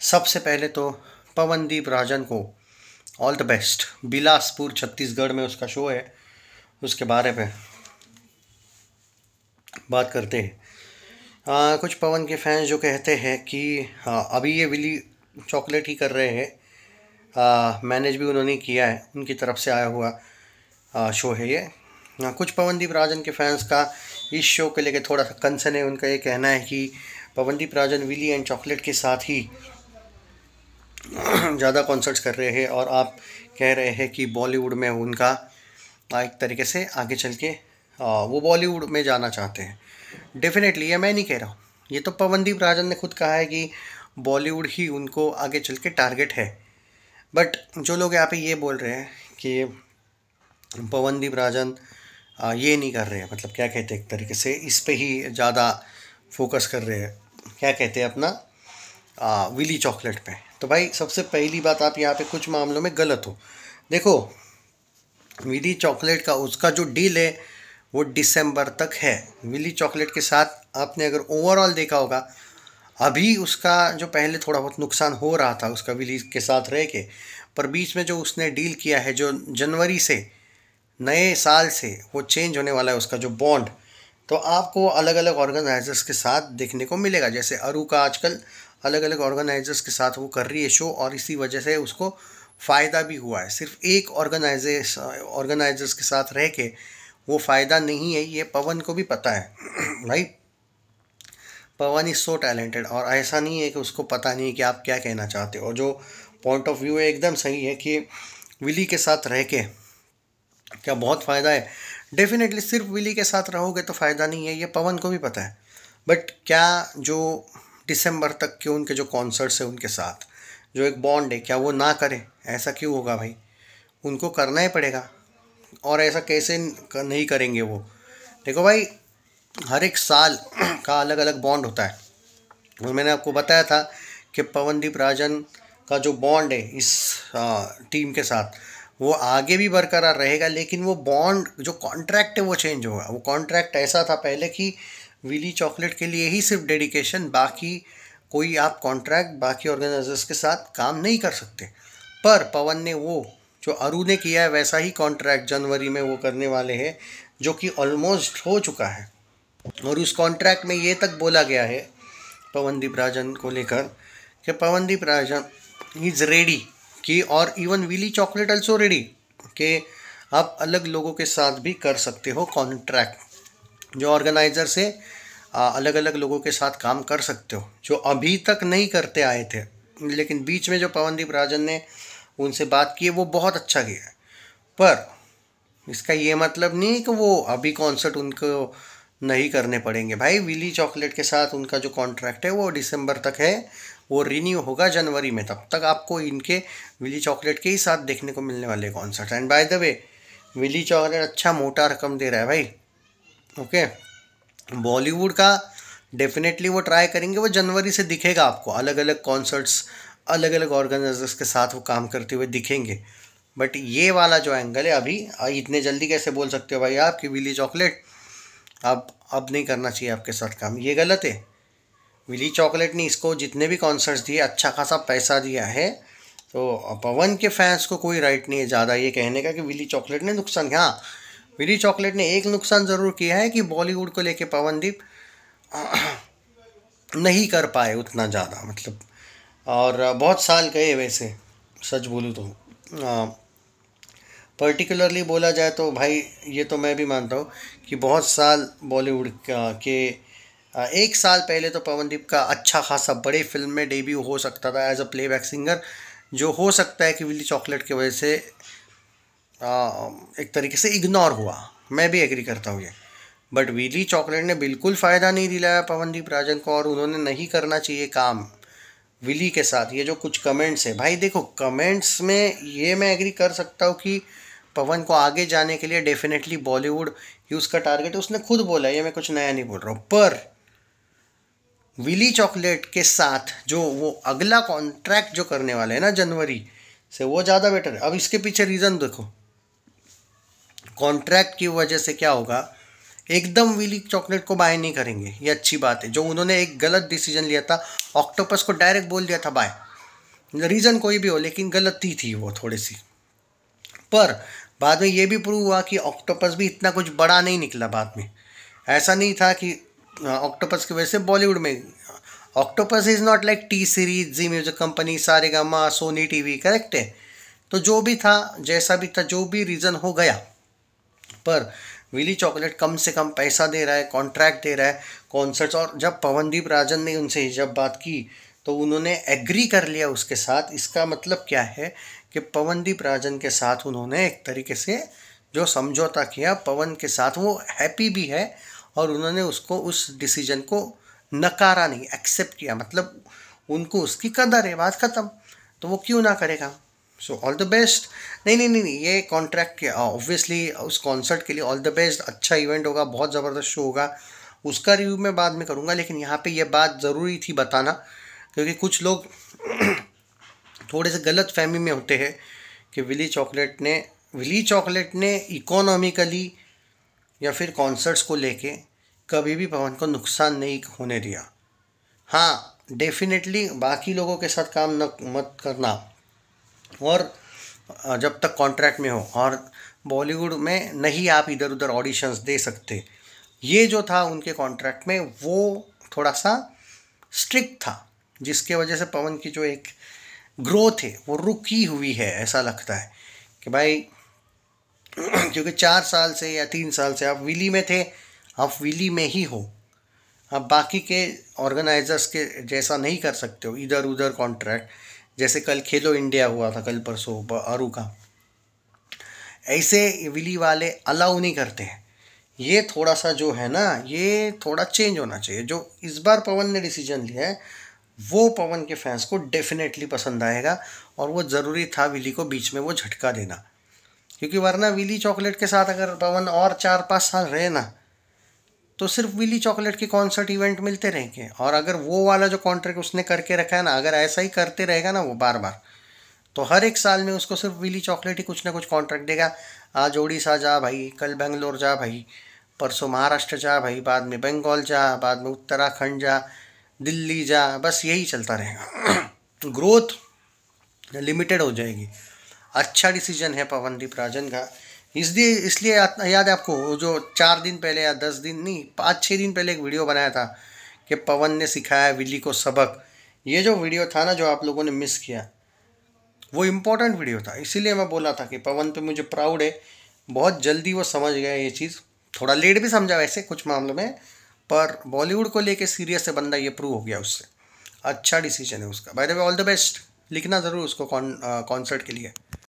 सबसे पहले तो पवनदीप राजन को all the best. Bilaspur Chhattisgarh में उसका शो है, उसके बारे में बात करते हैं। कुछ पवन के फैंस जो कहते हैं कि अभी ये विली चॉकलेट ही कर रहे हैं, मैनेज भी उन्होंने किया है, उनकी तरफ से आया हुआ शो है ये। कुछ पवनदीप राजन के फैंस का इस शो के लेके थोड़ा सा कंसर्न है। उनका ये कहना है कि Pawandeep Rajan Willie and chocolate के साथ ही ज़्यादा कॉन्सर्ट्स कर रहे हैं और आप कह रहे हैं कि बॉलीवुड में उनका एक तरीके से आगे चल के वो बॉलीवुड में जाना चाहते हैं। डेफिनेटली ये मैं नहीं कह रहा हूँ, ये तो पवनदीप राजन ने खुद कहा है कि बॉलीवुड ही उनको आगे चल के टारगेट है। बट जो लोग यहाँ पे ये बोल रहे हैं कि पवनदीप राजन ये नहीं कर रहे हैं, मतलब क्या कहते हैं, एक तरीके से इस पे ही ज़्यादा फोकस कर रहे हैं, क्या कहते हैं अपना विली चॉकलेट पे। तो भाई सबसे पहली बात, आप यहाँ पे कुछ मामलों में गलत हो। देखो, विली चॉकलेट का उसका जो डील है वो दिसंबर तक है। विली चॉकलेट के साथ आपने अगर ओवरऑल देखा होगा, अभी उसका जो पहले थोड़ा बहुत नुकसान हो रहा था उसका विली के साथ रह के, पर बीच में जो उसने डील किया है, जो जनवरी से नए साल से वो चेंज होने वाला है उसका जो बॉन्ड, तो आपको अलग अलग ऑर्गेनाइजर्स के साथ देखने को मिलेगा। जैसे अरू का आजकल अलग अलग ऑर्गेनाइजर्स के साथ वो कर रही है शो, और इसी वजह से उसको फ़ायदा भी हुआ है। सिर्फ एक ऑर्गेनाइजर्स के साथ रह के वो फ़ायदा नहीं है, ये पवन को भी पता है। भाई पवन इज़ सो टैलेंटेड, और ऐसा नहीं है कि उसको पता नहीं है कि आप क्या कहना चाहते हो। और जो पॉइंट ऑफ व्यू है एकदम सही है कि विली के साथ रह के क्या बहुत फ़ायदा है। डेफिनेटली सिर्फ विली के साथ रहोगे तो फ़ायदा नहीं है, ये पवन को भी पता है। बट क्या जो दिसंबर तक के उनके जो कॉन्सर्ट्स है उनके साथ जो एक बॉन्ड है, क्या वो ना करें? ऐसा क्यों होगा भाई, उनको करना ही पड़ेगा। और ऐसा कैसे नहीं करेंगे वो? देखो भाई, हर एक साल का अलग अलग बॉन्ड होता है, और मैंने आपको बताया था कि पवनदीप राजन का जो बॉन्ड है इस टीम के साथ वो आगे भी बरकरार रहेगा, लेकिन वो बॉन्ड जो कॉन्ट्रैक्ट है वो चेंज होगा। वो कॉन्ट्रैक्ट ऐसा था पहले कि विली चॉकलेट के लिए ही सिर्फ डेडिकेशन, बाकी कोई आप कॉन्ट्रैक्ट बाकी ऑर्गेनाइजर्स के साथ काम नहीं कर सकते। पर पवन ने वो जो अरू ने किया है वैसा ही कॉन्ट्रैक्ट जनवरी में वो करने वाले हैं, जो कि ऑलमोस्ट हो चुका है। और उस कॉन्ट्रैक्ट में ये तक बोला गया है पवनदीप राजन को लेकर कि पवनदीप राजन इज़ रेडी कि, और even Willy chocolate also ready कि आप अलग लोगों के साथ भी कर सकते हो कॉन्ट्रैक्ट, जो ऑर्गेनाइज़र से अलग अलग लोगों के साथ काम कर सकते हो, जो अभी तक नहीं करते आए थे। लेकिन बीच में जो पवनदीप राजन ने उनसे बात की है वो बहुत अच्छा किया है। पर इसका ये मतलब नहीं कि वो अभी कॉन्सर्ट उनको नहीं करने पड़ेंगे। भाई विली चॉकलेट के साथ उनका जो कॉन्ट्रैक्ट है वो दिसंबर तक है, वो रिन्यू होगा जनवरी में। तब तक आपको इनके विली चॉकलेट के ही साथ देखने को मिलने वाले concert. And by the way, Willy chocolate अच्छा मोटा रकम दे रहा है भाई। ओके, बॉलीवुड का डेफिनेटली वो ट्राई करेंगे, वो जनवरी से दिखेगा आपको अलग अलग कॉन्सर्ट्स, अलग अलग ऑर्गेनाइजर्स के साथ वो काम करते हुए दिखेंगे। बट ये वाला जो एंगल है, अभी इतने जल्दी कैसे बोल सकते हो भाई आप कि विली चॉकलेट अब नहीं करना चाहिए आपके साथ काम? ये गलत है। विली चॉकलेट ने इसको जितने भी कॉन्सर्ट्स दिए अच्छा खासा पैसा दिया है, तो पवन के फैंस को कोई राइट नहीं है ज़्यादा ये कहने का कि विली चॉकलेट ने नुकसान किया। हाँ, विली चॉकलेट ने एक नुकसान ज़रूर किया है कि बॉलीवुड को लेके पवनदीप नहीं कर पाए उतना ज़्यादा, मतलब। और बहुत साल गए वैसे, सच बोलूँ तो पर्टिकुलरली बोला जाए तो भाई ये तो मैं भी मानता हूँ कि बहुत साल बॉलीवुड के एक साल पहले तो पवनदीप का अच्छा खासा बड़े फिल्म में डेब्यू हो सकता था एज अ प्लेबैक सिंगर, जो हो सकता है कि विली चॉकलेट की वजह से एक तरीके से इग्नोर हुआ। मैं भी एग्री करता हूँ ये। बट विली चॉकलेट ने बिल्कुल फ़ायदा नहीं दिलाया पवनदीप राजन को, और उन्होंने नहीं करना चाहिए काम विली के साथ। ये जो कुछ कमेंट्स है भाई, देखो कमेंट्स में ये मैं एग्री कर सकता हूँ कि पवन को आगे जाने के लिए डेफिनेटली बॉलीवुड ही उसका टारगेट है, उसने खुद बोला है, ये मैं कुछ नया नहीं बोल रहा हूँ। पर विली चॉकलेट के साथ जो वो अगला कॉन्ट्रैक्ट जो करने वाले हैं ना जनवरी से, वो ज़्यादा बेटर है। अब इसके पीछे रीज़न देखो, कॉन्ट्रैक्ट की वजह से क्या होगा, एकदम विली चॉकलेट को बाय नहीं करेंगे, ये अच्छी बात है। जो उन्होंने एक गलत डिसीजन लिया था, ऑक्टोपस को डायरेक्ट बोल दिया था बाय, रीज़न कोई भी हो, लेकिन गलती थी वो थोड़ी सी। पर बाद में ये भी प्रूव हुआ कि ऑक्टोपस भी इतना कुछ बड़ा नहीं निकला बाद में। ऐसा नहीं था कि ऑक्टोपस की वजह से बॉलीवुड में, octopus is not like T Series, Zee music company, Saregama, Sony TV, correct है। तो जो भी था, जैसा भी था, जो भी रीज़न हो गया, पर विली चॉकलेट कम से कम पैसा दे रहा है, कॉन्ट्रैक्ट दे रहा है, कॉन्सर्ट्स। और जब पवनदीप राजन ने उनसे जब बात की तो उन्होंने एग्री कर लिया उसके साथ। इसका मतलब क्या है कि पवनदीप राजन के साथ उन्होंने एक तरीके से जो समझौता किया पवन के साथ, वो हैप्पी भी है और उन्होंने उसको, उस डिसीजन को नकारा नहीं, एक्सेप्ट किया। मतलब उनको उसकी कदर है, बात ख़त्म। तो वो क्यों ना करेगा। So all the best. नहीं नहीं नहीं नहीं, ये कॉन्ट्रैक्ट ऑब्वियसली उस कॉन्सर्ट के लिए ऑल द बेस्ट। अच्छा इवेंट होगा, बहुत ज़बरदस्त शो होगा, उसका रिव्यू मैं बाद में करूँगा। लेकिन यहाँ पे ये बात ज़रूरी थी बताना, क्योंकि कुछ लोग थोड़े से गलत फहमी में होते हैं कि विली चॉकलेट ने इकोनॉमिकली या फिर कॉन्सर्ट्स को लेके कभी भी पवन को नुकसान नहीं होने दिया। हाँ, डेफिनेटली बाकी लोगों के साथ काम न मत करना, और जब तक कॉन्ट्रैक्ट में हो, और बॉलीवुड में नहीं आप इधर उधर ऑडिशंस दे सकते। ये जो था उनके कॉन्ट्रैक्ट में, वो थोड़ा सा स्ट्रिक्ट था, जिसके वजह से पवन की जो एक ग्रोथ है वो रुकी हुई है, ऐसा लगता है कि भाई क्योंकि 4 साल से या 3 साल से आप विली में थे, आप विली में ही हो। आप बाकी के ऑर्गेनाइजर्स के जैसा नहीं कर सकते हो इधर उधर कॉन्ट्रैक्ट। जैसे कल खेलो इंडिया हुआ था, कल परसों अरू का, ऐसे विली वाले अलाउ नहीं करते हैं। ये थोड़ा सा जो है ना, ये थोड़ा चेंज होना चाहिए। जो इस बार पवन ने डिसीजन लिया है वो पवन के फैंस को डेफिनेटली पसंद आएगा, और वो ज़रूरी था विली को बीच में वो झटका देना। क्योंकि वरना विली चॉकलेट के साथ अगर पवन और 4-5 साल रहे ना, तो सिर्फ विली चॉकलेट के कॉन्सर्ट इवेंट मिलते रहेंगे। और अगर वो वाला जो कॉन्ट्रैक्ट उसने करके रखा है ना, अगर ऐसा ही करते रहेगा ना वो बार बार, तो हर एक साल में उसको सिर्फ विली चॉकलेट ही कुछ ना कुछ कॉन्ट्रैक्ट देगा। आज ओडिशा जा भाई, कल बेंगलोर जा भाई, परसों महाराष्ट्र जा भाई, बाद में बंगाल जा, बाद में उत्तराखंड जा, दिल्ली जा, बस यही चलता रहेगा। ग्रोथ लिमिटेड हो जाएगी। अच्छा डिसीजन है पवनदीप राजन का। इसलिए याद है आपको, वो जो 4 दिन पहले या 10 दिन नहीं, 5-6 दिन पहले एक वीडियो बनाया था कि पवन ने सिखाया विली को सबक। ये जो वीडियो था ना, जो आप लोगों ने मिस किया, वो इम्पोर्टेंट वीडियो था। इसीलिए मैं बोला था कि पवन पे मुझे प्राउड है। बहुत जल्दी वो समझ गया ये चीज़, थोड़ा लेट भी समझा वैसे कुछ मामलों में, पर बॉलीवुड को लेके सीरियस है बंदा, ये प्रूव हो गया उससे। अच्छा डिसीजन है उसका। Bye the way, all the best. लिखना ज़रूर उसको कॉन्सर्ट के लिए।